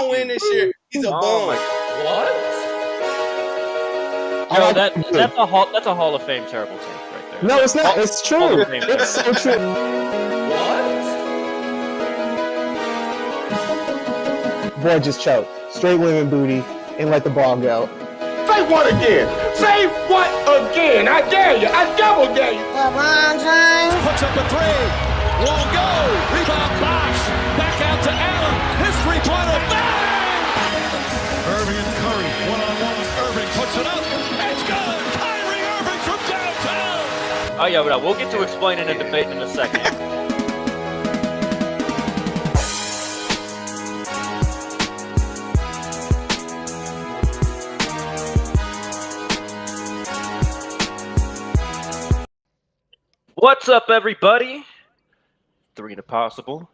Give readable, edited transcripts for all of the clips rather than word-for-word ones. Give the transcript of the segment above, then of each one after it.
win this year. He's a bum. What? Yo, that's a Hall of Fame terrible take right there. No, it's not. It's true. It's so true. What? Boy just choked. Straight women booty and let the ball go. Say what again? Say what again? I dare you. I double dare you. LeBron James puts up a three. Won't go. Rebound box. Back out to Allen. His three-pointer. Bang! Irving and Curry. One-on-one. Irving puts it up. It's good. Kyrie Irving from downtown. Oh, yeah, but we'll get to explaining and debating in a second. What's up, everybody? Three to possible.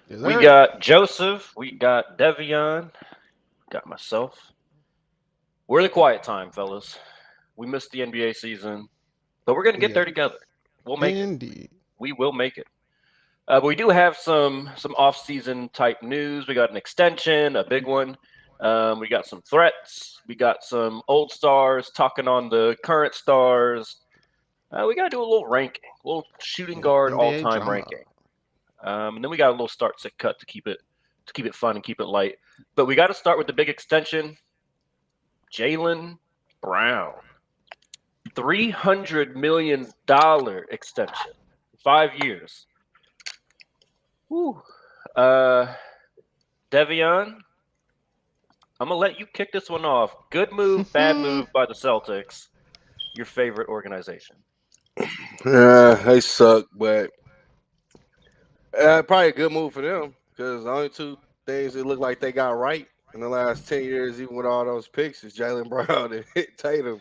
We got Joseph. We got Devion. Got myself. We're the quiet time, fellas. We missed the NBA season, but we're going to get there together. We'll make it. We will make it. But we do have some off-season type news. We got an extension, a big one. We got some threats. We got some old stars talking on the current stars. We got to do a little ranking, a little shooting guard all-time ranking. And then we got a little start to cut to keep it fun and keep it light. But we got to start with the big extension. Jaylen Brown, $300 million extension, 5 years. Woo. Devion, I'm gonna let you kick this one off. Good move, bad move by the Celtics. Your favorite organization. They suck, but probably a good move for them because the only two things it look like they got right in the last 10 years, even with all those picks, is Jaylen Brown and Tatum.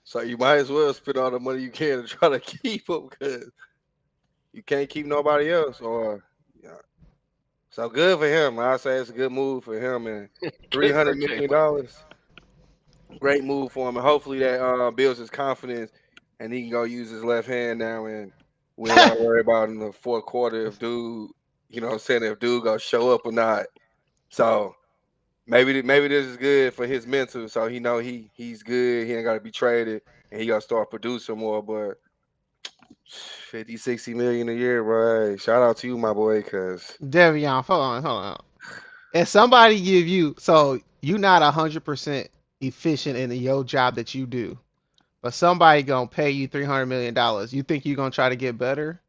So you might as well spend all the money you can to try to keep them because you can't keep nobody else. So good for him. I say it's a good move for him, and $300 million. Great move for him, and hopefully that builds his confidence. And he can go use his left hand now, and we don't have to worry about in the fourth quarter if dude, if dude gonna show up or not. So maybe this is good for his mental. So he know he's good. He ain't got to be traded, and he got to start producing more. But 50, 60 million a year, bro. Hey, shout out to you, my boy, because Devion, hold on. If somebody give you, so you're not 100% efficient in your job that you do. But somebody gonna pay you $300 million. You think you're gonna try to get better?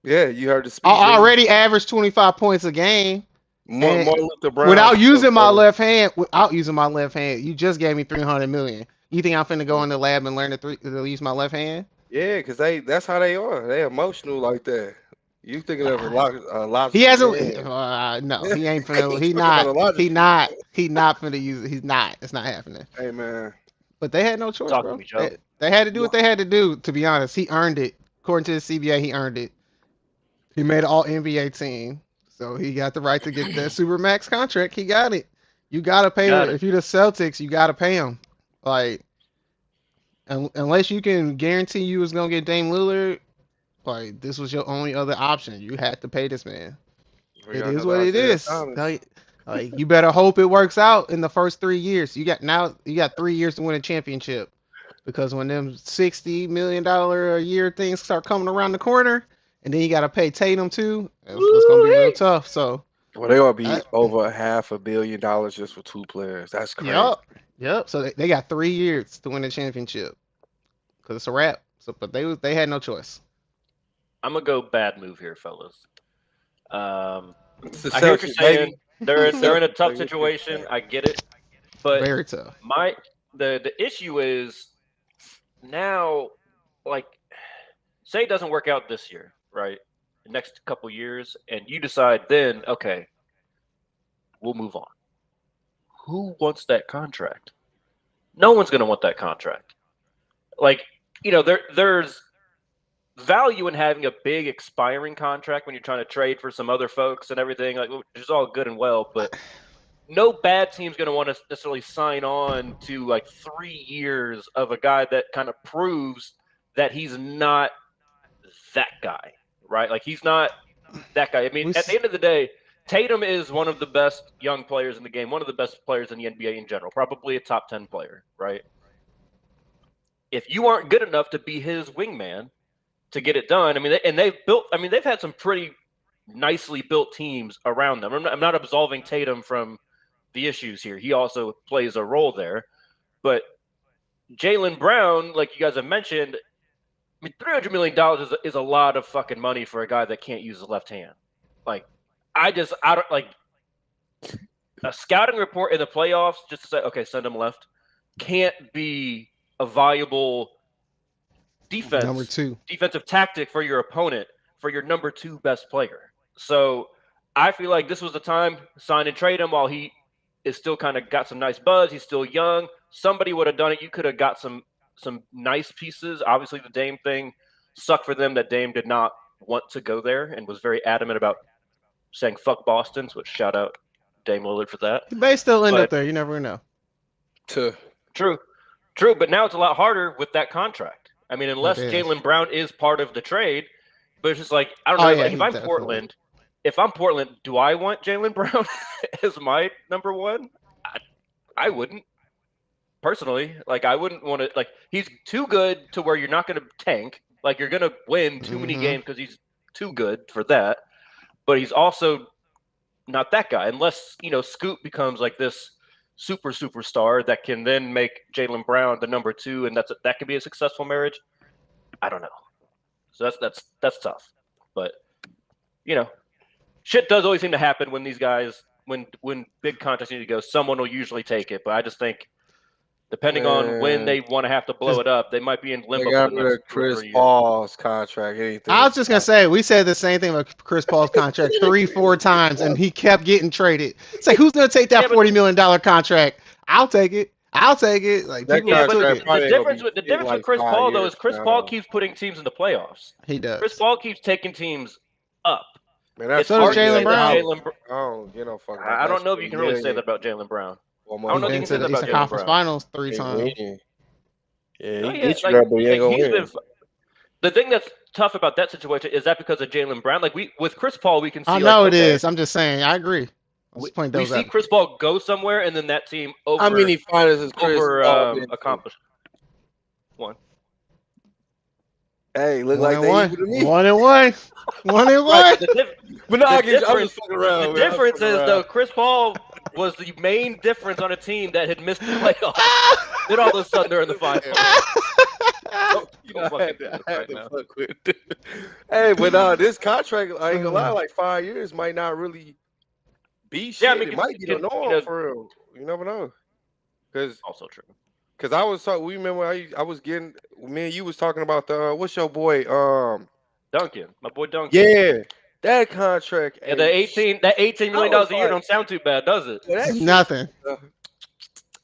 Yeah, you heard the speech. I already averaged 25 points a game. More Brown, without using my left hand, you just gave me $300 million. You think I'm finna go in the lab and learn to use my left hand? Yeah, because that's how they are. They emotional like that. You thinking of a lot? He hasn't. No, he ain't finna. He not finna use it. He's not. It's not happening. Hey man. But they had no choice, bro. They had to do what they had to do, to be honest. He earned it. According to the CBA, he earned it. He made an all-NBA team. So he got the right to get that Supermax contract. He got it. You got to pay him. If you're the Celtics, you got to pay him. Like, unless you can guarantee you was going to get Dame Lillard, like, this was your only other option. You had to pay this man. It is what it is. Like, you better hope it works out in the first 3 years. You got 3 years to win a championship, because when them $60 million a year things start coming around the corner, and then you got to pay Tatum too, it's gonna be real tough. So, well, they gonna be over $500 million just for two players. That's crazy. Yep. So they got 3 years to win a championship, because it's a wrap. So, but they had no choice. I'm gonna go bad move here, fellas. I hear what you're saying. They're in a tough situation. I get it, but very tough. The issue is now, like, say it doesn't work out this year, right? The next couple years, and you decide then, okay, we'll move on. Who wants that contract? No one's gonna want that contract. Like, there's value in having a big expiring contract when you're trying to trade for some other folks and everything, like, which is all good and well, but no bad team's going to want to necessarily sign on to like 3 years of a guy that kind of proves that he's not that guy, right? Like, he's not that guy. I mean, at the end of the day, Tatum is one of the best young players in the game, one of the best players in the NBA in general, probably a top 10 player, right? If you aren't good enough to be his wingman to get it done, I mean, they've had some pretty nicely built teams around them. I'm not absolving Tatum from the issues here. He also plays a role there. But Jaylen Brown, like you guys have mentioned, I mean, $300 million is a lot of fucking money for a guy that can't use his left hand. Like, I don't like a scouting report in the playoffs just to say, okay, send him left, can't be a viable defensive tactic for your opponent, for your number 2 best player. So I feel like this was the time, sign and trade him while he is still kind of got some nice buzz. He's still young. Somebody would have done it. You could have got some nice pieces. Obviously, the Dame thing sucked for them that Dame did not want to go there and was very adamant about saying fuck Boston, which shout out Dame Lillard for that. He may still end up there. You never know. True. But now it's a lot harder with that contract. I mean, unless Jaylen Brown is part of the trade, but it's just like, I don't know. If I'm Portland, do I want Jaylen Brown as my number 1? I wouldn't. Personally, like, I wouldn't want to. Like, he's too good to where you're not going to tank. Like, you're going to win too many games because he's too good for that. But he's also not that guy, unless, Scoot becomes like this superstar that can then make Jaylen Brown the number 2, and that could be a successful marriage. I don't know. So that's tough. But shit does always seem to happen when these guys, when big contracts need to go, someone will usually take it. But I just think, depending on when they want to have to blow it up, they might be in limbo. They got rid of Chris Paul's contract. I was just going to say, we said the same thing about Chris Paul's contract 3-4 times, and he kept getting traded. It's like, who's going to take that $40 million contract? I'll take it. Like, the difference with Chris Paul, though, is Chris Paul keeps putting teams in the playoffs. He does. Chris Paul keeps taking teams up. Man, so does Jaylen Brown. I don't know if you can really say that about Jaylen Brown. I don't know if you can say that about Jaylen Conference Finals 3 times. Yeah, he gets you there, but he ain't gonna win. The thing that's tough about that situation is that because of Jaylen Brown, like with Chris Paul, we can see. I know it is. I'm just saying. I agree. We see Chris Paul go somewhere, and then that team how many finals has Chris Paul accomplished? 1. Hey, look like they 1-1. 1-1. But no, I'm just fucking around. The difference is, though, Chris Paul was the main difference on a team that had missed the playoffs. Then all of a sudden they're in the finals. Hey, but this contract, I ain't gonna lie, like 5 years might not really be shit. Yeah, I mean, it might be the norm for real. You never know. Because also true. Because I was talking, we remember I was getting, me and you was talking about the what's your boy Duncan, my boy Duncan. Yeah, that contract. Yeah, that $18 million a year don't sound too bad, does it? Yeah, nothing.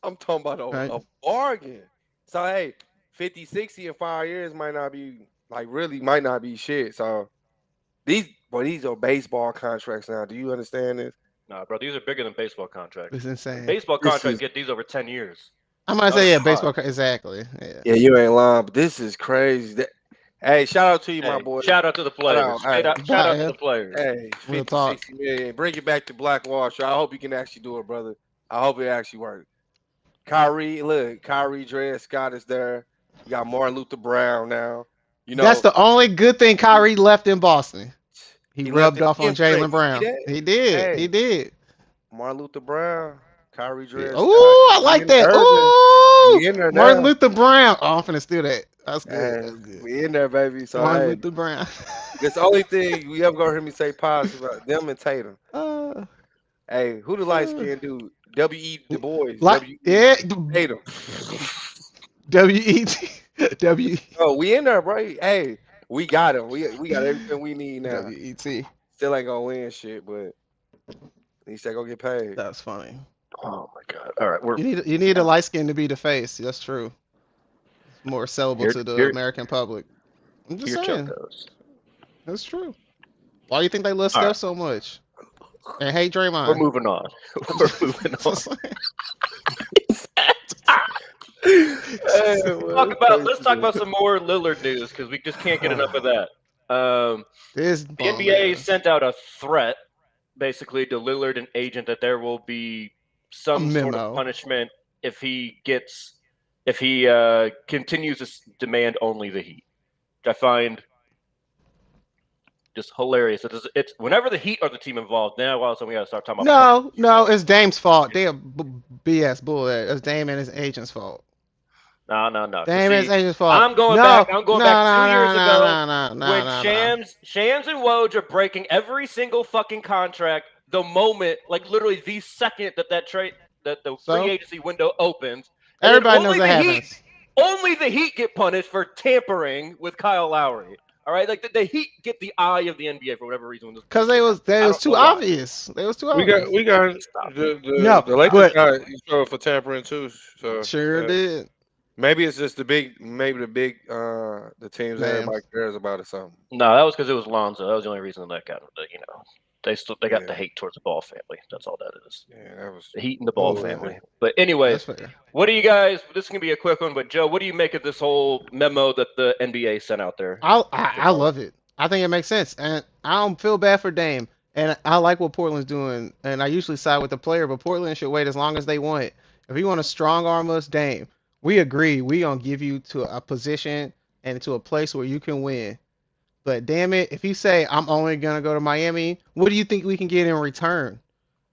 I'm talking about a bargain. So hey, 50-60 in 5 years might not be might not be shit. So these are baseball contracts now. Do you understand this? Nah, bro, these are bigger than baseball contracts. It's insane. Baseball contracts get these over 10 years. I might say, baseball. Exactly. Yeah, you ain't lying, but this is crazy. Hey, shout out to you, my boy. Shout out to the players. Shout out to the players. Hey, 50-60 million. Bring it back to Black Wall Street. I hope you can actually do it, brother. I hope it actually works. Kyrie, Dre Scott is there. You got Martin Luther Brown now. That's the only good thing Kyrie left in Boston. He rubbed off on Jaylen Brown. He did. He did. Martin Luther Brown. Kyrie Dre. Oh, I like that. Oh, Martin Luther Brown. Oh, I'm finna steal that. That's good. That's good. We in there, baby. So Martin Luther Brown. That's the only thing we ever gonna hear me say positive about them and Tatum. Hey, who the light skinned dude? W.E. Du Bois. Tatum. W.E.T. W. Oh, we in there, bro. Hey, we got him. We got everything we need now. W.E.T. Still ain't gonna win shit, but he said go get paid. That's funny. Oh my god! All right, you need a light skin to be the face. That's true. It's more sellable to the American public. I'm just saying. That's true. Why do you think they love Steph so much? And hey, Draymond. We're moving on. Let's talk about some more Lillard news because we just can't get enough of that. The NBA sent out a threat basically to Lillard and agent that there will be some sort of punishment if he continues to demand only the Heat, which I find just hilarious. It's whenever the Heat are the team involved. Now, all of a sudden we got to start talking about. No, it's Dame's fault. They are BS bull. It's Dame and his agent's fault. No. Dame and his agent's fault. I'm going back 2 years ago when Shams and Woj are breaking every single fucking contract. The moment, like literally the second that the free agency window opens, everybody knows that happens. Only the Heat get punished for tampering with Kyle Lowry. All right, like the Heat get the eye of the NBA for whatever reason. Because they was too obvious. They was too obvious. We got the Lakers got in trouble for tampering too. So sure did. Maybe it's just the teams that everybody cares about or something. No, that was because it was Lonzo. That was the only reason that got they got the hate towards the Ball family. That's all that is. Yeah, that was the Heat and the Ball family. But anyways, what do you guys? This is gonna be a quick one. But Joe, what do you make of this whole memo that the NBA sent out there? I love it. I think it makes sense, and I don't feel bad for Dame. And I like what Portland's doing. And I usually side with the player, but Portland should wait as long as they want. If you want to strong arm us, Dame, we agree. We gonna give you to a position and to a place where you can win. But damn it, if you say I'm only gonna go to Miami, what do you think we can get in return?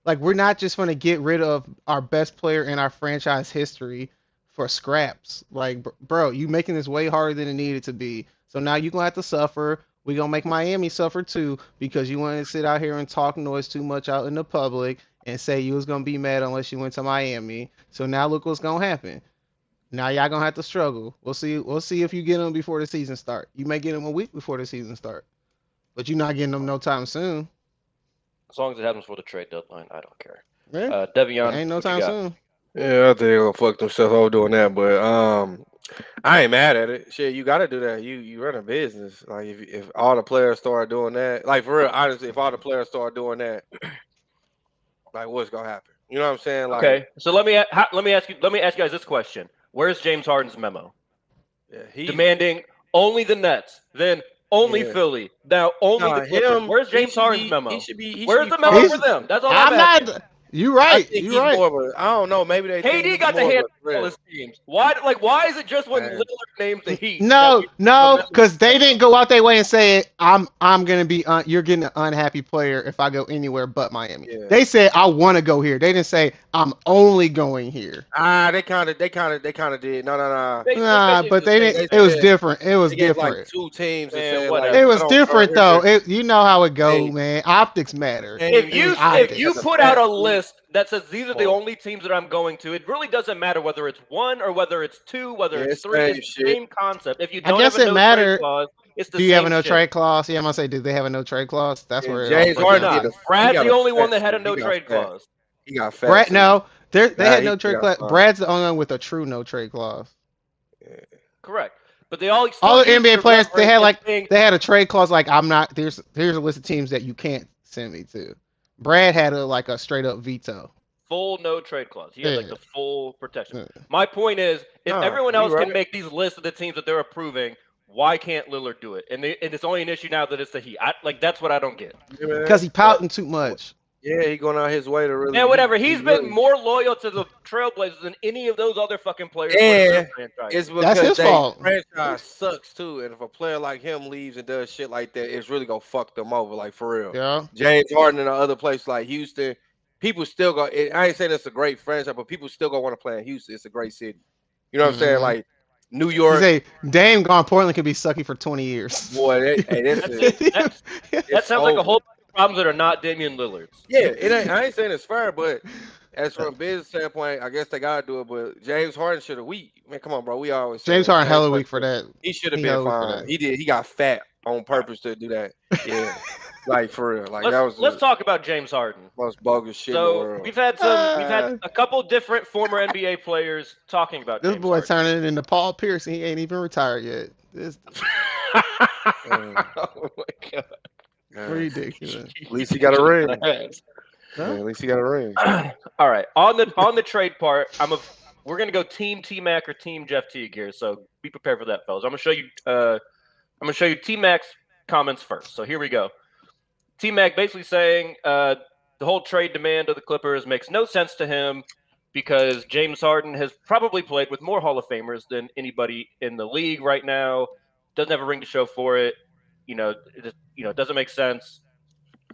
Like, we're not just gonna get rid of our best player in our franchise history for scraps. Like, bro, you making this way harder than it needed to be. So now you're gonna have to suffer. We gonna make Miami suffer too because you want to sit out here and talk noise too much out in the public and say you was gonna be mad unless you went to Miami. So now look what's gonna happen. Now y'all gonna have to struggle. We'll see if you get them before the season start. You may get them a week before the season start, but you're not getting them no time soon. As long as it happens for the trade deadline, I don't care. Yeah. Devion, ain't no time soon. Yeah, I think they're gonna fuck themselves over doing that, but I ain't mad at it. Shit, you gotta do that. You run a business. Like if all the players start doing that, like for real, honestly, if all the players start doing that, like what's gonna happen? You know what I'm saying? Like, okay, so let me ask you guys this question. Where's James Harden's memo? Yeah, demanding only the Nets, then only Philly, now only the Clippers. Where's James Harden's memo? Where's the memo for them? That's all I'm asking. You're right. You're right. I don't know. Maybe they. KD got the hand on his teams. Why? Like, why is it just when Lillard names the Heat? No, because they didn't go out their way and say, "I'm gonna be. You're getting an unhappy player if I go anywhere but Miami." Yeah. They said, "I want to go here." They didn't say, "I'm only going here." They kind of did. No. Nah, but they didn't. It was different. It was different. Like 2 teams. It was different though. You know how it goes, man. Optics matter. If you put out a list that says these are the only teams that I'm going to, it really doesn't matter whether it's 1 or whether it's 2, whether it's 3. It's the same concept. If you don't have a no-trade clause, it's the same. Do you have a no-trade clause? Yeah, I'm gonna say, do they have a no-trade clause? That's where James Harden. Brad's the only one that had a no-trade clause. He got fat. Brad, no, they had no trade clause. Brad's the only one with a true no-trade clause. Yeah. Correct. But they all the NBA players, they had a trade clause like, I'm not. Here's a list of teams that you can't send me to. Brad had a straight up veto. Full no trade clause. He had the full protection. My point is, if everyone else can make these lists of the teams that they're approving, why can't Lillard do it? And it's only an issue now that it's the Heat. That's what I don't get. Because he pouting too much. Yeah, he going out his way to really. Yeah, whatever. He's been more loyal to the Trailblazers than any of those other fucking players. Yeah, it's because that's his fault. Franchise sucks too, and if a player like him leaves and does shit like that, it's really gonna fuck them over, like for real. Yeah. James Harden and other places like Houston, people still go. I ain't saying it's a great franchise, but people still gonna want to play in Houston. It's a great city. You know what I'm saying? Like New York. Say Dame gone Portland could be sucky for 20 years. Boy, that sounds like a whole problems that are not Damian Lillard's. Yeah, I ain't saying it's fair, but as from a business standpoint, I guess they gotta do it. But James Harden should have man, come on, bro. We always James Harden hella weak for that. He should have been fine. He did. He got fat on purpose to do that. Yeah, like for real. Like let's talk about James Harden. Most bogus shit in the world. We've had a couple different former NBA players talking about this James boy Harden. turning into Paul Pierce. He ain't even retired yet. Oh my god. Ridiculous. At least he got a ring. At least he got a ring. All right. On the trade part, we're gonna go team T-Mac or team Jeff Teague here. So be prepared for that, fellas. I'm gonna show you T-Mac's comments first. So here we go. T-Mac basically saying the whole trade demand of the Clippers makes no sense to him because James Harden has probably played with more Hall of Famers than anybody in the league right now. Doesn't have a ring to show for it. It doesn't make sense.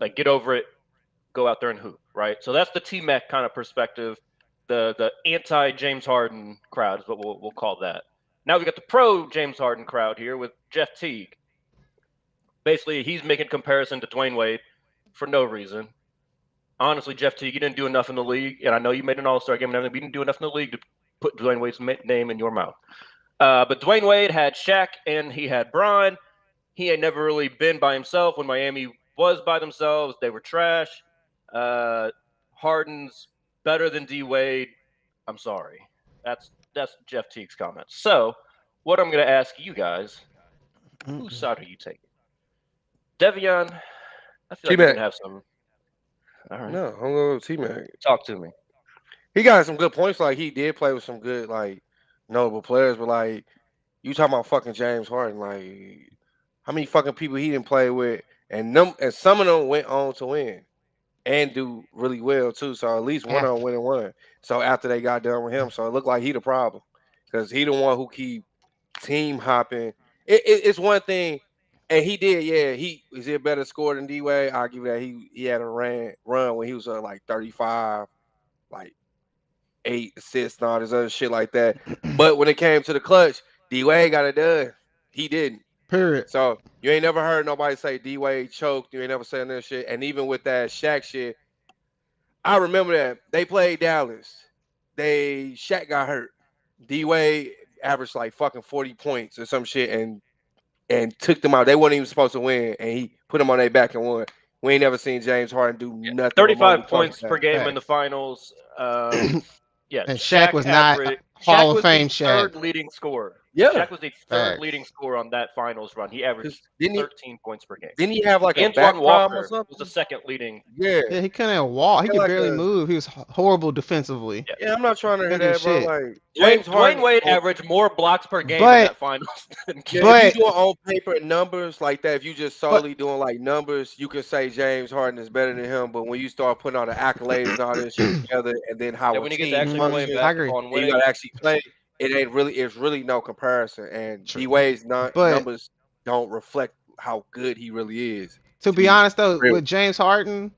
Like, get over it. Go out there and hoop, right? So that's the T-Mac kind of perspective. The anti-James Harden crowd is what we'll call that. Now we got the pro James Harden crowd here with Jeff Teague. Basically, he's making comparison to Dwayne Wade for no reason. Honestly, Jeff Teague, you didn't do enough in the league, and I know you made an All-Star game and everything, but you didn't do enough in the league to put Dwayne Wade's name in your mouth. But Dwayne Wade had Shaq and he had Bron. He had never really been by himself. When Miami was by themselves, they were trash. Harden's better than D Wade. I'm sorry. That's Jeff Teague's comment. So, what I'm going to ask you guys, whose side are you taking? Devion, I feel like you can have some. All right. No, I'm going to go with T-Mac. Talk to me. He got some good points. Like, he did play with some good, like, notable players. But, like, you talking about fucking James Harden. Like, how many fucking people he didn't play with? And some of them went on to win and do really well, too. So, at least one of them went and won. So, after they got done with him. So, it looked like he the problem. Because he the one who keep team hopping. It's one thing. And he did, yeah. Is he a better scorer than D-Wade? I'll give you that. He had a run when he was like 35, like 8 assists and all this other shit like that. But when it came to the clutch, D-Wade got it done. He didn't. Period. So you ain't never heard nobody say D-Wade choked. You ain't never said that shit. And even with that Shaq shit, I remember that. They played Dallas. Shaq got hurt. D-Wade averaged like fucking 40 points or some shit and took them out. They weren't even supposed to win, and he put them on their back and won. We ain't never seen James Harden do nothing. 35 points per game in the finals. Yeah, and Shaq was not Hall of Fame. Third leading scorer. Yeah, Shaq was the third leading scorer on that finals run. He averaged 13 points per game. Didn't he have like a back problem or something? Was the second leading. Yeah, he couldn't walk. He could barely move. He was horrible defensively. Yeah, I'm not trying to hear that, bro. Like Dwayne Wade averaged more blocks per game in that finals. If you doing on paper numbers like that, if you just solely doing like numbers, you can say James Harden is better than him. But when you start putting all the accolades and all this shit together, and then how when you get to actually playing basketball and winning, you gotta actually play. It's really no comparison, and D-Wade's numbers don't reflect how good he really is. To be honest, though, with James Harden,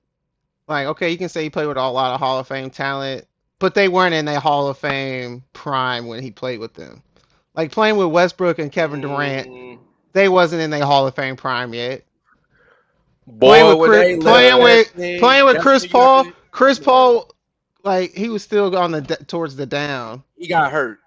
like, okay, you can say he played with a lot of Hall of Fame talent, but they weren't in their Hall of Fame prime when he played with them. Like, playing with Westbrook and Kevin Durant, they wasn't in their Hall of Fame prime yet. Playing with Chris Paul, like, he was still on towards the down. He got hurt.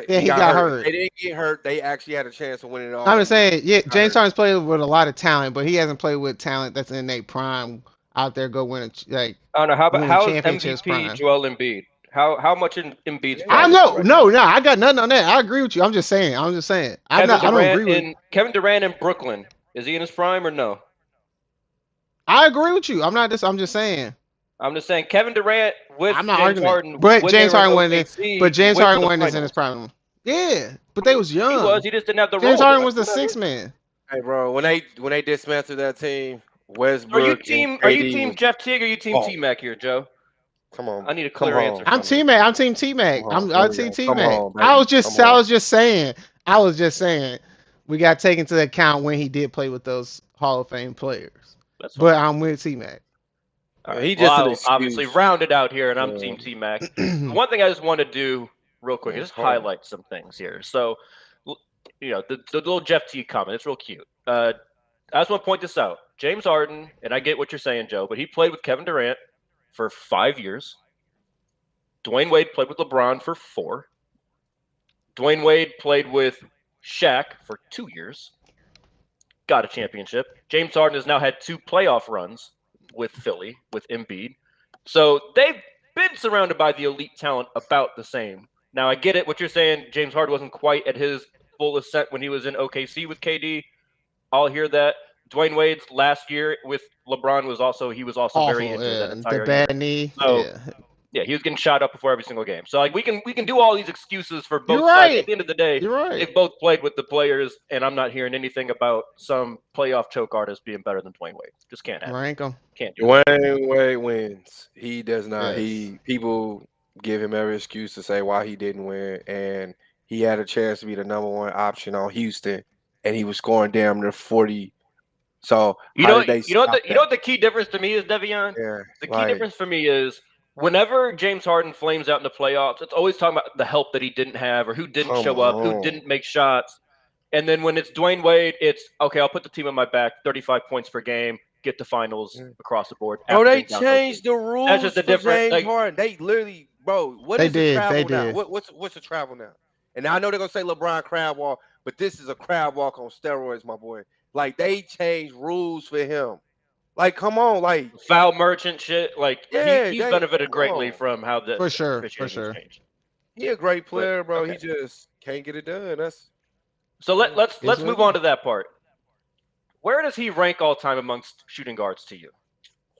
He got hurt. They didn't get hurt. They actually had a chance of winning it all. I'm just saying, James Harden's played with a lot of talent, but he hasn't played with talent that's in their prime out there. Go win I don't know. How is MVP prime? Joel Embiid? How much in Embiid's prime? No, I got nothing on that. I agree with you. I'm just saying. I don't agree with Kevin Durant in Brooklyn. Is he in his prime or no? I agree with you. I'm just saying. I'm just saying Kevin Durant with James Harden. But James Harden wasn't in his prime. Yeah, but they was young. He just didn't have the role. James Harden was the sixth man. Hey, bro, when they dismantled that team, Westbrook. Are you team Jeff Teague or are you team T-Mac here, Joe? Come on. I need a clear answer. I'm T-Mac. I'm team T-Mac. I'm team T-Mac. I was just saying. We got taken into account when he did play with those Hall of Fame players. But I'm with T-Mac. Right. He just obviously rounded out here, and I'm Team T-Mac. One thing I just want to do real quick is highlight some things here. So, the little Jeff T comment, it's real cute. I just want to point this out. James Harden, and I get what you're saying, Joe, but he played with Kevin Durant for 5 years. Dwayne Wade played with LeBron for 4. Dwayne Wade played with Shaq for 2 years. Got a championship. James Harden has now had 2 playoff runs with Philly, with Embiid. So they've been surrounded by the elite talent about the same. Now, I get it, what you're saying. James Harden wasn't quite at his full ascent when he was in OKC with KD. I'll hear that. Dwayne Wade's last year with LeBron was also awful, very into that entire the bad year. knee. So Yeah, he was getting shot up before every single game. So like we can do all these excuses for both You're sides. right. At the end of the day, You're right. they've both played with the players, and I'm not hearing anything about some playoff choke artist being better than Dwayne Wade. Just can't happen. Rank him. Can't do it. Dwayne Wade wins. He does not. Yes. People give him every excuse to say why he didn't win, and he had a chance to be the number one option on Houston, and he was scoring damn near 40. So you know what the key difference to me is, Devion? Yeah, the key difference for me is whenever James Harden flames out in the playoffs, it's always talking about the help that he didn't have or who didn't show up, who didn't make shots. And then when it's Dwayne Wade, it's okay, I'll put the team on my back, 35 points per game, get the finals across the board. Oh, they changed the rules. That's just the difference. James Harden. They literally, bro. What is the travel now? What's the travel now? And I know they're gonna say LeBron crab walk, but this is a crab walk on steroids, my boy. Like they changed rules for him. Like, come on, like foul merchant shit. Like he's benefited greatly from how the for sure. changed. He a great player, bro. Okay. He just can't get it done. So let's move on to that part. Where does he rank all time amongst shooting guards to you?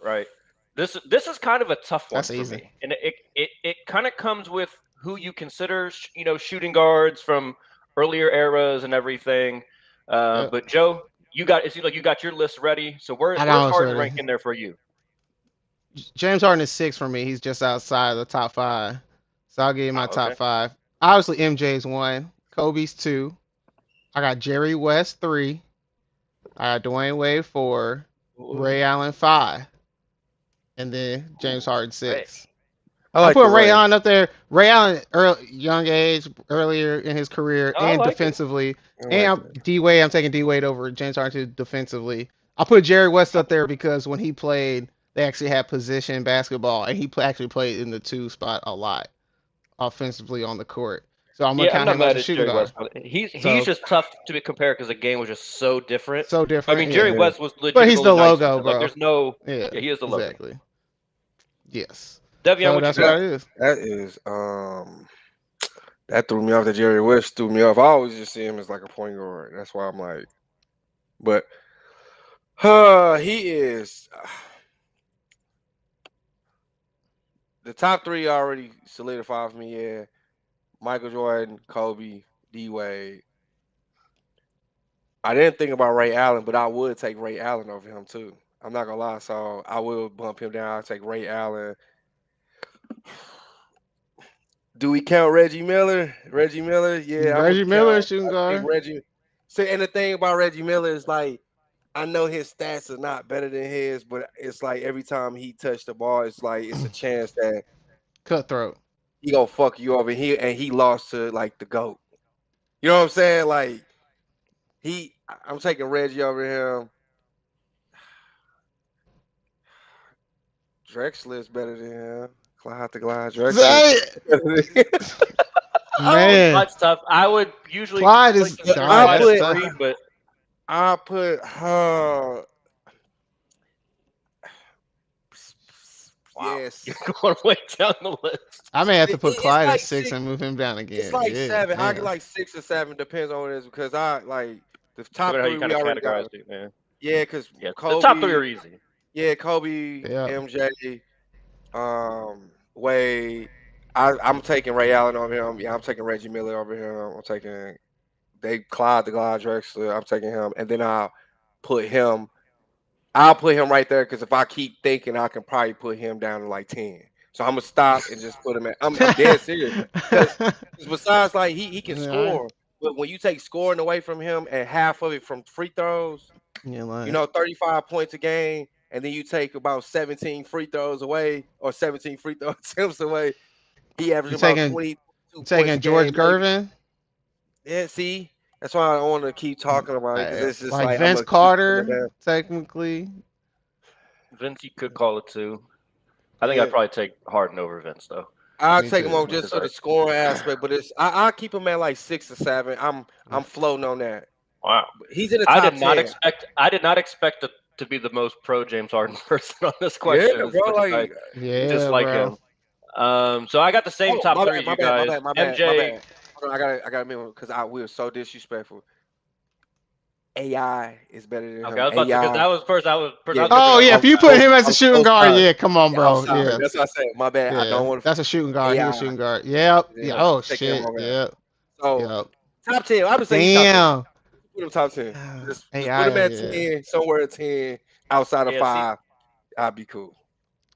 Right. This is kind of a tough one for me, and it kind of comes with who you consider shooting guards from earlier eras and everything. But Joe, it seems like you got your list ready. So where's Harden ranking there for you? James Harden is 6 for me. He's just outside of the top 5. So I'll give you my top 5. Obviously, MJ's 1. Kobe's 2. I got Jerry West 3. I got Dwayne Wade 4. Ray Allen 5. And then James Harden 6. I put Ray Allen up there. Ray Allen, young age, earlier in his career, and defensively. And D Wade, I'm taking D Wade over James Harden defensively. I put Jerry West up there because when he played, they actually had position basketball, and he actually played in the 2 spot a lot, offensively on the court. So I'm gonna count him as a shooting guard. He's just tough to be compared because the game was just so different. So different. I mean, Jerry West was legit. But he's the logo, bro. Like, there's no. Yeah, he is the logo. Exactly. Yes. Devion, that's what it is. That is that threw me off. The Jerry West threw me off. I always just see him as like a point guard. That's why I'm like, but he is the top 3 already solidified for me. Yeah, Michael Jordan, Kobe, D Wade. I didn't think about Ray Allen, but I would take Ray Allen over him too. I'm not gonna lie, so I will bump him down. I'll take Ray Allen. Do we count Reggie Miller? Reggie Miller, yeah. Reggie Miller shooting guard. See, and the thing about Reggie Miller is like, I know his stats are not better than his, but it's like every time he touched the ball, it's like it's a chance that cutthroat. He gonna fuck you over here, and he lost to like the GOAT. You know what I'm saying? Like I'm taking Reggie over him. Drexler is better than him. Clyde Drexler. Man, that's tough. I would usually. Clyde is. But I put Wow. Yes. You're going way down the list. I may have to put Clyde at 6 and move him down again. It's like 7. Man. I get like 6 or 7. Depends on what it is because I like the top 3. How you kind we of already categorize got. it, man. Yeah, because Kobe. The top 3 are easy. Yeah, Kobe, MJ, Wade. I'm taking Ray Allen over him. Yeah, I'm taking Reggie Miller over him. I'm taking Clyde Drexler. I'm taking him, and then I'll put him right there because if I keep thinking, I can probably put him down to like 10. So I'm gonna stop and just put him at. I'm dead serious. Because besides, like he can score, but when you take scoring away from him and half of it from free throws, 35 points a game, and then you take about 17 free throws away or 17 free throw attempts away, he averages about 22 points. Taking George Gervin. Yeah, see. That's why I don't want to keep talking about it. It's just like Vince Carter, technically. Vince, you could call it 2. I think I'd probably take Harden over Vince, though. I'll take him on just for the scoring aspect, but I'll keep him at like 6 or 7. I'm floating on that. Wow, he's in the top 10. I did not expect to be the most pro James Harden person on this question. Yeah, bro, just like him. So I got the same top 3 as you guys. My MJ. bad. I got to remember because we were so disrespectful. AI is better than Okay, him. I was about to, because AI. that was first. I was Yeah. Oh yeah, if you put him as a I'm shooting so guard, sorry. yeah, come on, Yeah, I'm bro. sorry. Yeah, That's what I said. My bad. I don't yeah, want to. that's a shooting guard. He was AI. shooting guard. Yep. Yeah. Yeah. Oh Take care of shit. my bad. Yep. So Yep. top 10. I would say he's top 10. Damn. Put him top 10. Just put him AI. at Yeah. 10, somewhere at 10, outside of Yeah, see, 5. I'd be cool.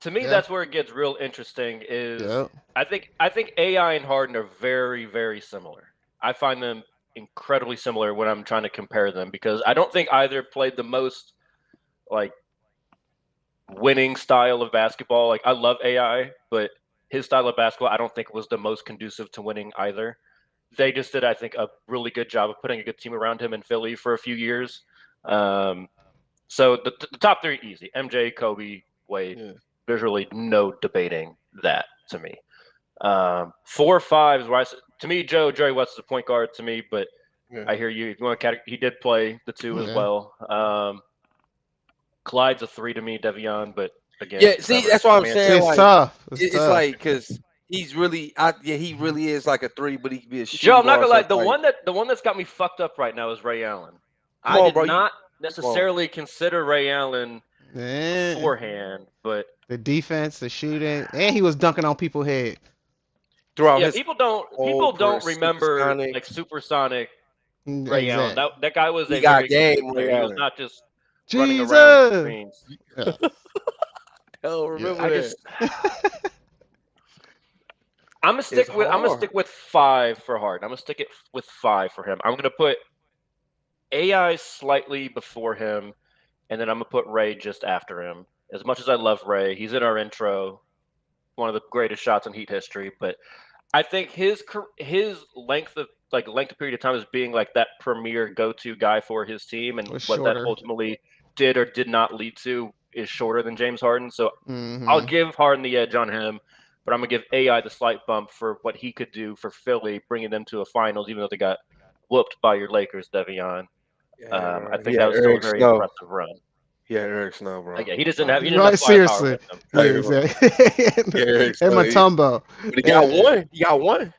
to me, Yeah. that's where it gets real interesting. Is Yep. I think AI and Harden are very, very similar. I find them incredibly similar when I'm trying to compare them, because I don't think either played the most like winning style of basketball. Like, I love AI, but his style of basketball I don't think was the most conducive to winning either. They just did, I think, a really good job of putting a good team around him in Philly for a few years. So the top three, easy: MJ, Kobe, Wade. Yeah. There's really no debating that to me. 4 or 5 is where to me, Jerry West is a point guard to me, but Yeah. I hear you. If you want to he did play the 2 as Yeah. well. Clyde's a 3 to me, Devion, but again, Yeah, see, whatever. that's what I'm saying. It's Like, tough. it's tough. like because he's really, he really is like a 3, but he could be a shooting Joe, I'm not guard. gonna lie. So The one that's got me fucked up right now is Ray Allen. come I on, did bro. not necessarily consider Ray Allen beforehand, but the defense, the shooting, and he was dunking on people's head. Throughout yeah, his people don't remember supersonic. like supersonic Ray Allen. Exactly. That guy was He a got very complete game, player. Ray He was Allen. not just running around Jesus. screens. Yeah. Hell, remember I that. just I'm gonna stick with 5 for Harden. I'm gonna stick it with 5 for him. I'm gonna put AI slightly before him, and then I'm gonna put Ray just after him. As much as I love Ray, he's in our intro, one of the greatest shots in Heat history. But I think his length of period of time as being like that premier go-to guy for his team, and what that ultimately did or did not lead to, is shorter than James Harden. So I'll give Harden the edge on him, but I'm gonna give AI the slight bump for what he could do for Philly, bringing them to a finals, even though they got whooped by your Lakers, Devion. I think that was still a very impressive run. Yeah, Eric Snow, bro. He just didn't have firepower seriously. with him. Yeah, exactly. and Matumbo. But he got one. He got one.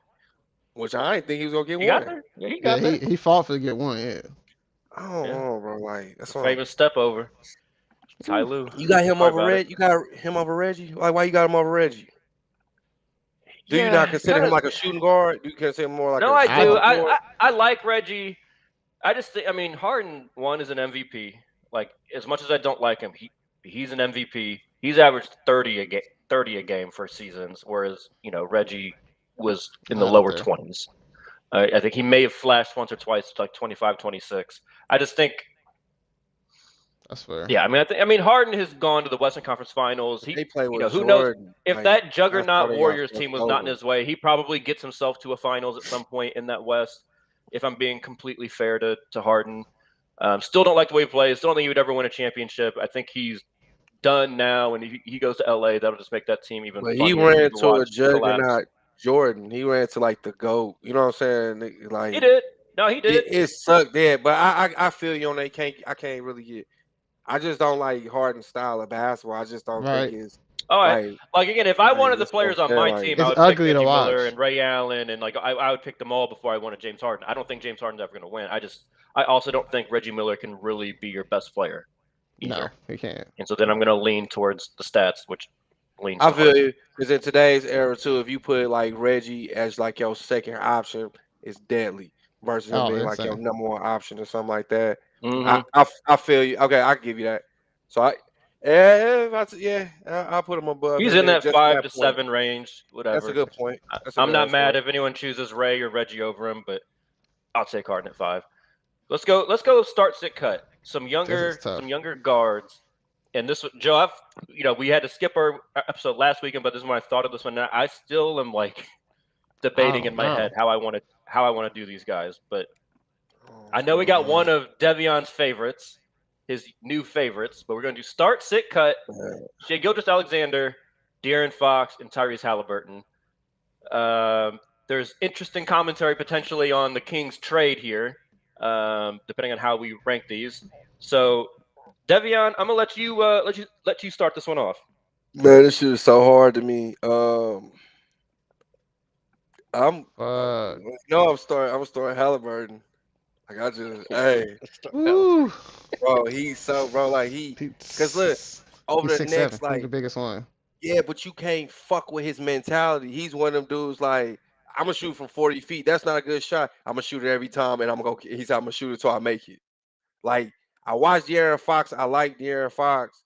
Which I didn't think he was gonna get one. Yeah, he got there. He fought for to get one. Yeah. I don't know, bro. Like, that's famous step over. Ty Lue. You got him over Reggie. You got him over Reggie. Like, why you got him over Reggie? Do you not consider him like a shooting guard? Do you consider him more like? No, I do. I like Reggie. I just think, Harden, one, is an MVP. Like, as much as I don't like him, he's an MVP. He's averaged 30 a game for seasons, whereas Reggie was in the lower 20s. I think he may have flashed once or twice, like 25, 26. I just think that's fair. Yeah, Harden has gone to the Western Conference Finals. They play with who Jordan. knows if like, that juggernaut Warriors team was not in his way, he probably gets himself to a Finals at some point in that West. If I'm being completely fair to Harden, still don't like the way he plays. Still don't think he would ever win a championship. I think he's done now, and he goes to LA, that'll just make that team even. But he ran to a juggernaut Jordan. He ran to like the GOAT. You know what I'm saying? Like, he did. No, he did. It sucked there, but I feel you on that. I can't really get. I just don't like Harden's style of basketball. I just don't think it's. All right. Like again, if I wanted the players on my team, I would pick Reggie Miller and Ray Allen, and I would pick them all before I wanted James Harden. I don't think James Harden's ever going to win. I also don't think Reggie Miller can really be your best player either. No, he can't. And so then I'm going to lean towards the stats, which leans. I feel you, because in today's era too, if you put like Reggie as like your second option, it's deadly versus him being like your number one option or something like that. I feel you. Okay, I give you that. So I'll put him above. He's in that 5 to 7 range. Whatever. That's a good point. I'm not mad if anyone chooses Ray or Reggie over him, but I'll take Harden at 5. Let's go. Start, sit, cut. Some younger guards. And this, Joe, we had to skip our episode last weekend, but this is when I thought of this one. Now, I still am like debating in my head how I want to do these guys, but I know we got one of Devion's favorites, his new favorites, but we're going to do start, sit, cut. Shai Gilgeous-Alexander, De'Aaron Fox, and Tyrese Halliburton. There's interesting commentary potentially on the Kings trade here, depending on how we rank these. So, Devion, I'm gonna let you start this one off. Man, this shit is so hard to me. I'm starting Halliburton. Like I just, hey, Ooh. bro, he's so, bro, like cause look, over He's the 6'7". next, He's the like, biggest one. yeah, but you can't fuck with his mentality. He's one of them dudes like, I'm gonna shoot from 40 feet. That's not a good shot. I'm gonna shoot it every time, and I'm gonna shoot it till I make it. Like I watched De'Aaron Fox. I like De'Aaron Fox,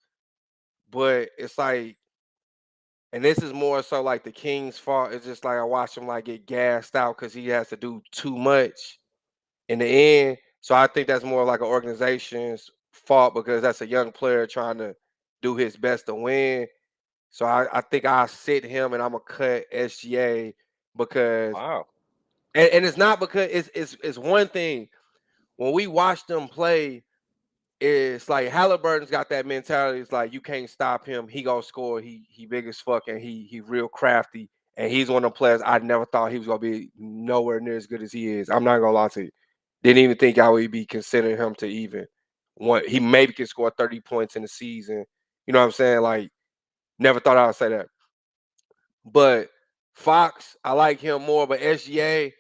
but it's like, and this is more so like the King's fault. It's just like I watched him like get gassed out because he has to do too much in the end. So I think that's more like an organization's fault because that's a young player trying to do his best to win. So I think I'll sit him and I'm gonna cut SGA because Wow. and it's not because it's one thing when we watch them play, it's like Halliburton's got that mentality. It's like you can't stop him. He gonna score. He big as fuck and he real crafty. And he's one of the players I never thought he was gonna be nowhere near as good as he is. I'm not gonna lie to you. Didn't even think I would be considering him to even one. He maybe can score 30 points in the season. You know what I'm saying? Like, never thought I would say that. But Fox, I like him more. But SGA,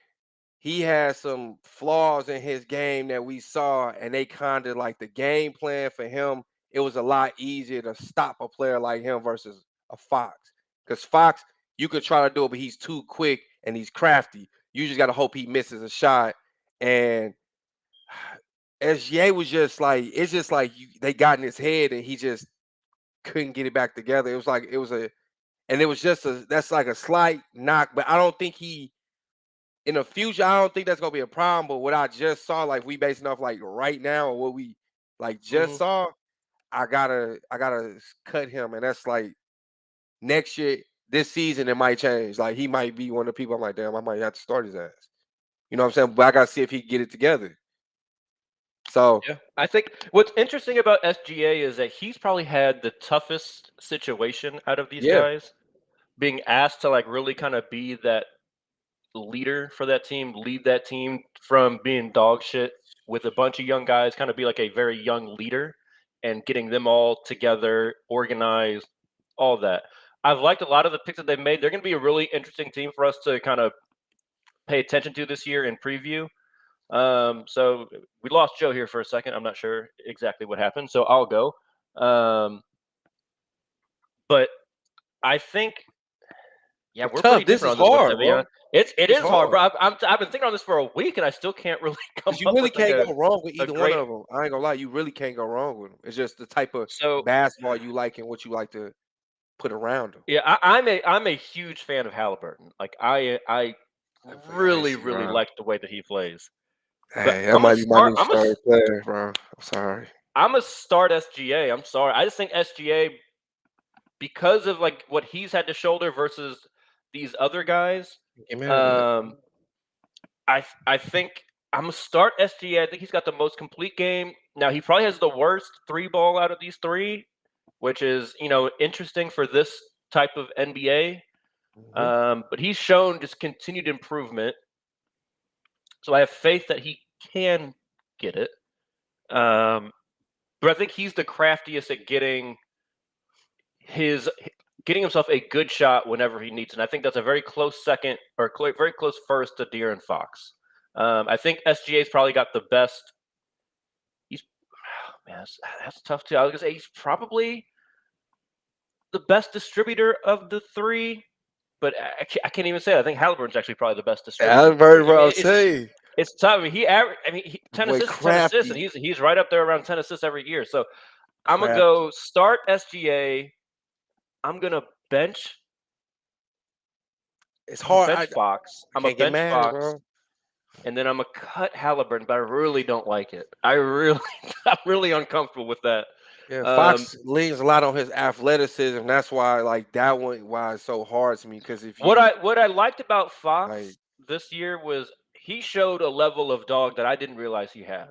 he has some flaws in his game that we saw, and they kind of like the game plan for him. It was a lot easier to stop a player like him versus a Fox. Because Fox, you could try to do it, but he's too quick and he's crafty. You just got to hope he misses a shot. And SGA was just like, it's just like they got in his head and he just couldn't get it back together. It was like, and it was just that's like a slight knock, but I don't think in the future, I don't think that's gonna be a problem. But what I just saw, like we basing off like right now, or what we like just saw, I gotta cut him, and that's like next year, this season it might change. Like he might be one of the people I'm like, damn, I might have to start his ass. You know what I'm saying? But I gotta see if he can get it together. So yeah, I think what's interesting about SGA is that he's probably had the toughest situation out of these yeah, guys, being asked to like really kind of be that leader for that team, lead that team from being dog shit with a bunch of young guys, kind of be like a very young leader and getting them all together, organized, all that. I've liked a lot of the picks that they've made. They're going to be a really interesting team for us to kind of pay attention to this year and preview. So we lost Joe here for a second. I'm not sure exactly what happened, so I'll go. But I think, yeah, we're tough. pretty This different is on this one, hard, Devion. bro. It It's is hard, hard bro. I've been thinking on this for a week, and I still can't really come because you up really with like can't go wrong with a either one great. of them. I ain't gonna lie, you really can't go wrong with them. It's just the type of So basketball you like and what you like to put around them. yeah, I'm a huge fan of Halliburton. Like I That play really icy, really bro. like the way that he plays. But Hey, that might be my new starting player, bro. I'm sorry. I'm a start SGA. I'm sorry. I just think SGA, because of like what he's had to shoulder versus these other guys. Get mad at that. Um, I think I'm gonna start SGA. I think he's got the most complete game. Now he probably has the worst three ball out of these three, which is interesting for this type of NBA. But he's shown just continued improvement, so I have faith that he can get it. But I think he's the craftiest at getting himself a good shot whenever he needs it. And I think that's a very close second or very close first to De'Aaron Fox. I think SGA's probably got the best. He's man, that's tough too. I was gonna say he's probably the best distributor of the three, but I can't even say that. I think Halliburton's actually probably the best distributor. I've heard I what mean, I'll say. it's tough. I mean, he 10 Boy, assists, 10 assists, and crafty. he's right up there around 10 assists every year. So I'm gonna Crafty. go start SGA. I'm gonna bench. It's hard. Bench Fox. I'm a can't get bench mad, Fox, bro. and then I'm a cut Halliburton, but I really don't like it. I'm really uncomfortable with that. Yeah, Fox leans a lot on his athleticism. That's why, like that one, why it's so hard to me. Because if you what I liked about Fox like, this year was he showed a level of dog that I didn't realize he had.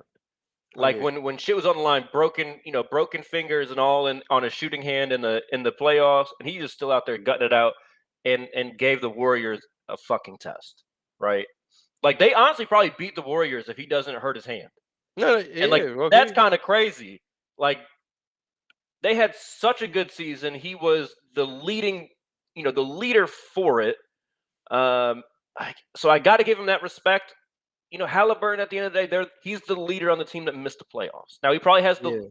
Like yeah. when shit was on the line, broken fingers and all on his shooting hand in the playoffs, and he just still out there gutting it out and gave the Warriors a fucking test, right? Like they honestly probably beat the Warriors if he doesn't hurt his hand. No, And like yeah, okay. that's kind of crazy. Like they had such a good season. He was the leader for it. So I got to give him that respect. Halliburton at the end of the day, he's the leader on the team that missed the playoffs. Now he probably has the.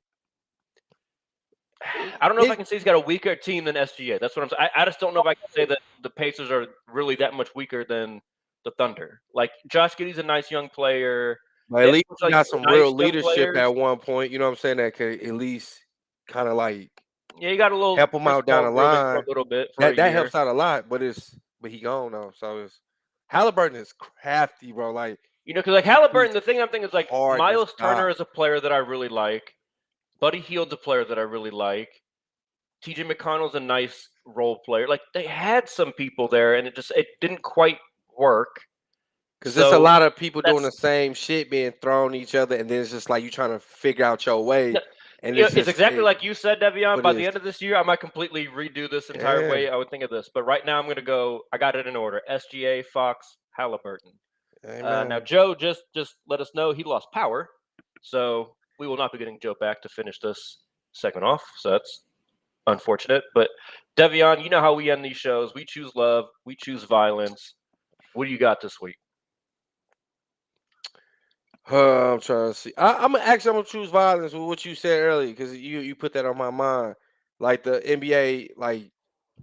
I don't know if I can say he's got a weaker team than SGA. That's what I'm saying. I just don't know if I can say that the Pacers are really that much weaker than the Thunder. Like Josh Giddey's a nice young player. But at least he got some real leadership at one point. You know what I'm saying? That could at least kind of like you got a little help him out down the line for a little bit. That helps out a lot. But he gone though. So Halliburton is crafty, bro. Like because like Halliburton, the thing I'm thinking is like Miles Turner is a player that I really like. Buddy Hield's a player that I really like. TJ McConnell's a nice role player. Like they had some people there, and it didn't quite work. Because there's a lot of people doing the same shit, being thrown at each other, and then it's just like you trying to figure out your way. And it's exactly like you said, Devion. By the end of this year, I might completely redo this entire way I would think of this. But right now, I'm going to go. I got it in order: SGA, Fox, Halliburton. Now, Joe just let us know he lost power, so we will not be getting Joe back to finish this segment off. So that's unfortunate. But Devion, you know how we end these shows. We choose love. We choose violence. What do you got this week? I'm trying to see. I'm gonna choose violence with what you said earlier because you put that on my mind. Like the NBA, like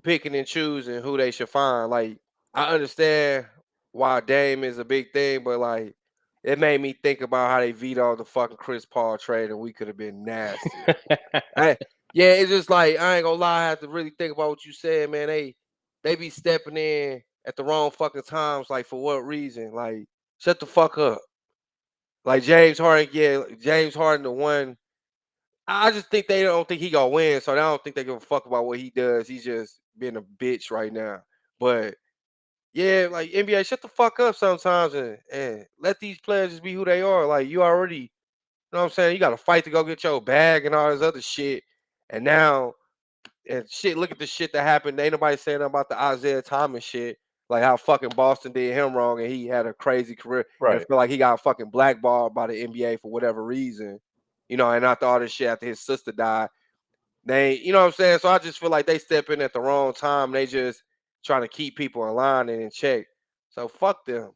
picking and choosing who they should find. Like I understand why Dame is a big thing, but like it made me think about how they vetoed the fucking Chris Paul trade and we could have been nasty. It's just like I ain't gonna lie. I have to really think about what you said, man. They be stepping in at the wrong fucking times. Like for what reason? Like shut the fuck up. Like James Harden the one. I just think they don't think he gonna win, so I don't think they give a fuck about what he does. He's just being a bitch right now. But yeah, like NBA, shut the fuck up sometimes and let these players just be who they are. Like you already, you know what I'm saying? You got to fight to go get your bag and all this other shit. And now, look at the shit that happened. Ain't nobody saying about the Isaiah Thomas shit. Like how fucking Boston did him wrong and he had a crazy career. Right. And feel like he got fucking blackballed by the NBA for whatever reason. And after all this shit, after his sister died, you know what I'm saying? So I just feel like they step in at the wrong time. They just trying to keep people in line and in check. So fuck them.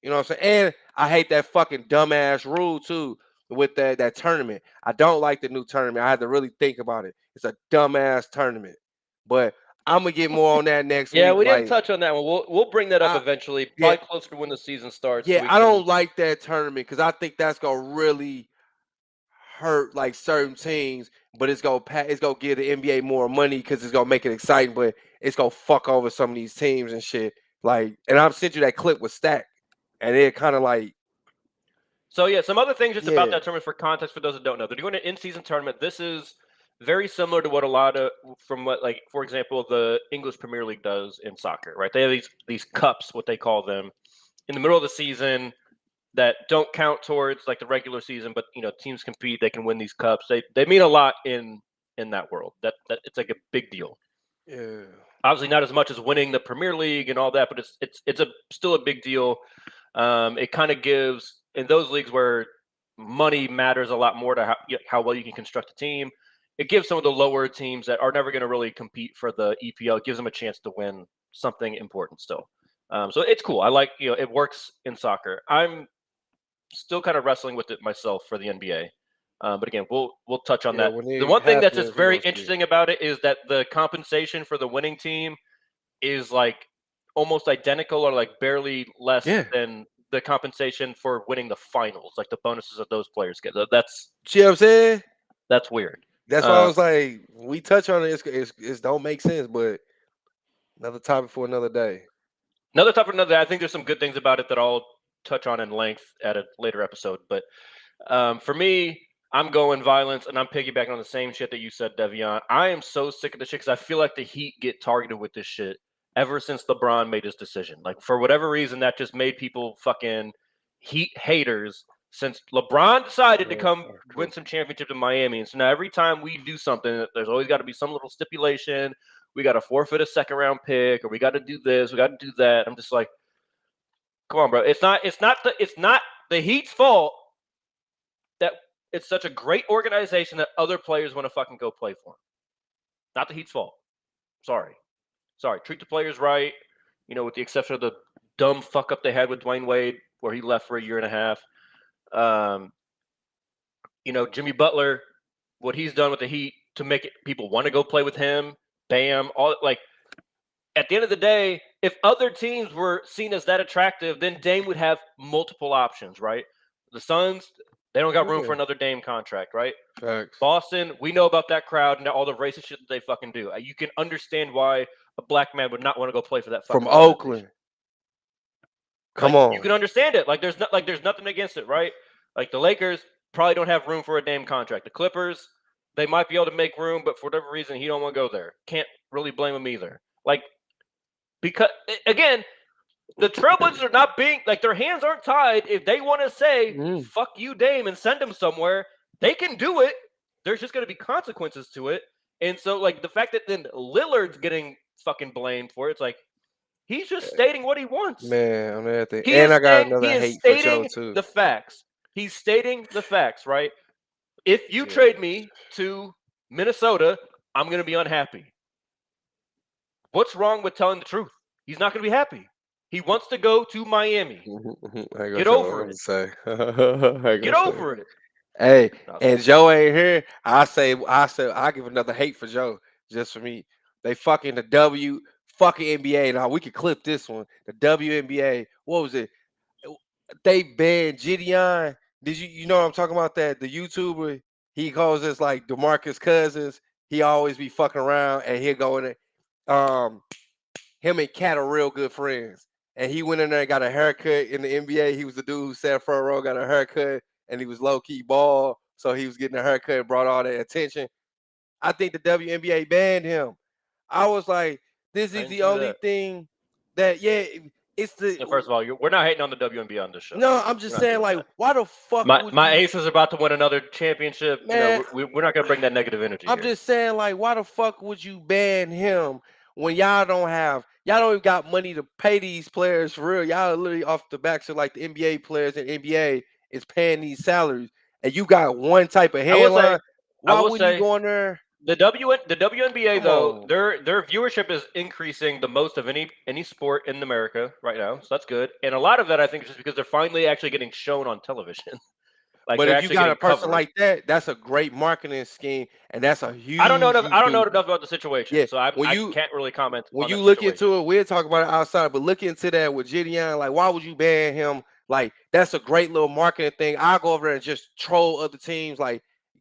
You know what I'm saying? And I hate that fucking dumbass rule too with that tournament. I don't like the new tournament. I had to really think about it. It's a dumbass tournament. But I'm gonna get more on that next week. Yeah, we didn't touch on that one. We'll bring that up eventually, probably closer to when the season starts. Yeah, I don't like that tournament because I think that's gonna really hurt like certain teams, but it's gonna give the NBA more money because it's gonna make it exciting, but it's gonna fuck over some of these teams and shit. Like, and I've sent you that clip with Stack, and it kind of like. So yeah, some other things just about that tournament for context for those that don't know. They're doing an in-season tournament. This is very similar to what for example, the English Premier League does in soccer, right? They have these cups, what they call them, in the middle of the season that don't count towards like the regular season, but teams compete, they can win these cups. They mean a lot in that world. That it's like a big deal. Yeah. Obviously not as much as winning the Premier League and all that, but it's still a big deal. It kind of gives in those leagues where money matters a lot more to how well you can construct a team. It gives some of the lower teams that are never going to really compete for the EPL, it gives them a chance to win something important still. So it's cool. I like, it works in soccer. I'm still kind of wrestling with it myself for the NBA. But again, we'll touch on that. The one thing that's just very interesting about it is that the compensation for the winning team is like almost identical or like barely less than the compensation for winning the finals, like the bonuses that those players get. That's, you know what I'm saying? That's weird. That's why I was like, we touch on it. It don't make sense, but another topic for another day. Another topic for another day. I think there's some good things about it that I'll touch on in length at a later episode. But for me, I'm going violence, and I'm piggybacking on the same shit that you said, Devion. I am so sick of this shit because I feel like the Heat get targeted with this shit ever since LeBron made his decision. Like, for whatever reason, that just made people fucking Heat haters since LeBron decided to come win some championships in Miami. And so now every time we do something, there's always got to be some little stipulation. We got to forfeit a second-round pick, or we got to do this, we got to do that. I'm just like, come on, bro. It's not the Heat's fault that it's such a great organization that other players want to fucking go play for. Not the Heat's fault. Sorry. Treat the players right. With the exception of the dumb fuck up they had with Dwayne Wade. where he left for a year and a half. Jimmy Butler, what he's done with the Heat to make people want to go play with him. Bam, all at the end of the day, if other teams were seen as that attractive, then Dame would have multiple options, right? The Suns, they don't got room for another Dame contract, right? Facts. Boston, we know about that crowd and all the racist shit that they fucking do. You can understand why a black man would not want to go play for that fucking from Oakland. Come on, you can understand it. There's nothing against it, right? Like the Lakers probably don't have room for a Dame contract. The Clippers, they might be able to make room, but for whatever reason, he don't want to go there. Can't really blame him either. Because again, the Trailblazers are not being their hands aren't tied. If they want to say "fuck you, Dame" and send him somewhere, they can do it. There's just going to be consequences to it. And so, the fact that then Lillard's getting fucking blamed for it, it's he's just stating what he wants. Man, I'm at that. And I got another hate for Joe too. The facts. He's stating the facts, right? If you trade me to Minnesota, I'm going to be unhappy. What's wrong with telling the truth? He's not going to be happy. He wants to go to Miami. Get over it. Get over it. Hey, and Joe ain't here. I give another hate for Joe just for me. They fucking the fucking NBA. Now we can clip this one. The WNBA. What was it? They banned Gideon. Did you know what I'm talking about? That the YouTuber, he calls us like DeMarcus Cousins. He always be fucking around and he'll go in there. Him and Cat are real good friends. And he went in there and got a haircut in the NBA. He was the dude who sat front row, got a haircut, and he was low-key bald. So he was getting a haircut and brought all that attention. I think the WNBA banned him. I was like, this is the only thing that, it's the. First of all, we're not hating on the WNBA on this show. No, I'm just saying, why the fuck? My Ace is about to win another championship. Man, we're not gonna bring that negative energy. I'm just saying, why the fuck would you ban him when y'all don't even got money to pay these players for real? Y'all are literally off the backs of the NBA players, and NBA is paying these salaries, and you got one type of headline. Why would you go in there? The WNBA though, their viewership is increasing the most of any sport in America right now, so that's good. And a lot of that I think is just because they're finally actually getting shown on television. But if you got a person like that, that's a great marketing scheme, and that's a huge. I don't know enough about the situation, so I can't really comment. When you look into it, we'll talk about it outside. But look into that with Gideon. Why would you ban him? That's a great little marketing thing. I'll go over there and just troll other teams.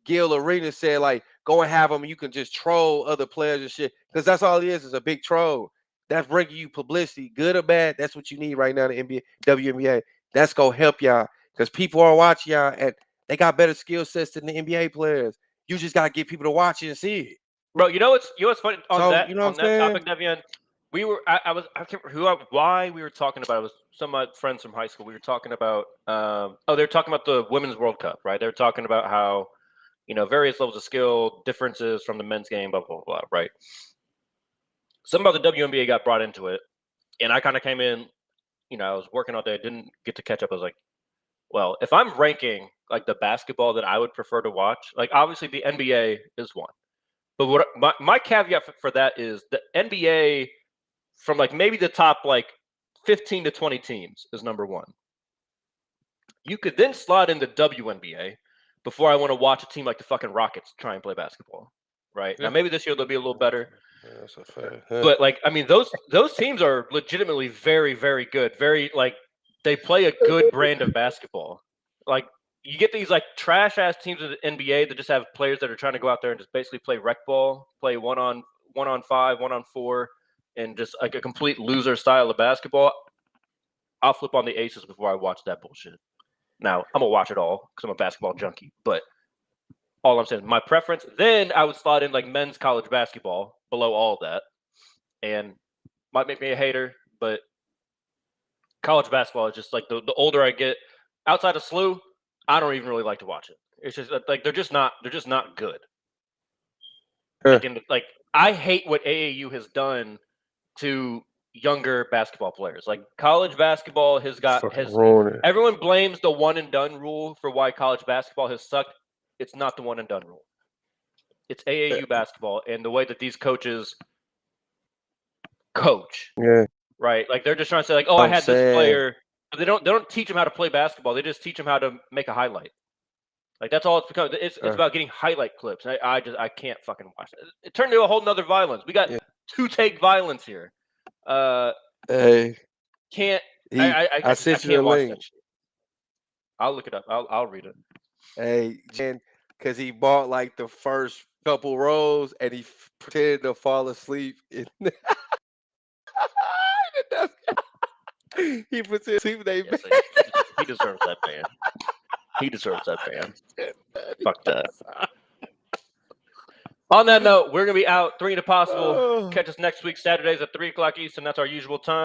Gil Arena said, go and have them. You can just troll other players and shit, because that's all it is a big troll. That's bringing you publicity, good or bad. That's what you need right now. The NBA, WNBA. That's gonna help y'all. Because people are watching y'all, and they got better skill sets than the NBA players. You just gotta get people to watch it and see it, bro. You know what's funny on that topic, Devian? I can't remember why we were talking about it. It was some of my friends from high school. We were talking about they were talking about the Women's World Cup, right? They were talking about how various levels of skill differences from the men's game, blah blah blah, right? Something about the WNBA got brought into it, and I kind of came in. I was working all day, didn't get to catch up. I was like, well, if I'm ranking the basketball that I would prefer to watch, obviously the NBA is one. But what my caveat for that is the NBA from maybe the top 15 to 20 teams is number one. You could then slot in the WNBA before I want to watch a team like the fucking Rockets try and play basketball. Right? Yeah. Now maybe this year they'll be a little better. Yeah, that's a fair. Yeah. But those teams are legitimately very, very good. Very they play a good brand of basketball. You get these trash ass teams in the NBA that just have players that are trying to go out there and just basically play rec ball, play 1-on-5, 1-on-4, and just a complete loser style of basketball. I'll flip on the Aces before I watch that bullshit. Now I'm gonna watch it all because I'm a basketball junkie. But all I'm saying, my preference. Then I would slot in men's college basketball below all that, and might make me a hater, but college basketball is just the older I get. Outside of SLU, I don't even really like to watch it. It's just they're just not good. I hate what AAU has done to younger basketball players. College basketball has everyone blames the one and done rule for why college basketball has sucked. It's not the one and done rule. It's AAU basketball and the way that these coaches coach. Yeah. Right. They're just trying to say I had this player They don't teach them how to play basketball. They just teach them how to make a highlight. Like that's all it's become. It's about getting highlight clips. I can't fucking watch it. It turned into a whole nother violence. We got two-take violence here. Hey, can't. I sent you the link. I'll look it up. I'll read it. Hey, Jen, because he bought like the first couple rows and he pretended to fall asleep. He pretended to sleep. He deserves that ban. He deserves that ban. Fuck that. On that note, we're going to be out 3 to possible. Catch us next week, Saturdays at 3 o'clock Eastern. That's our usual time.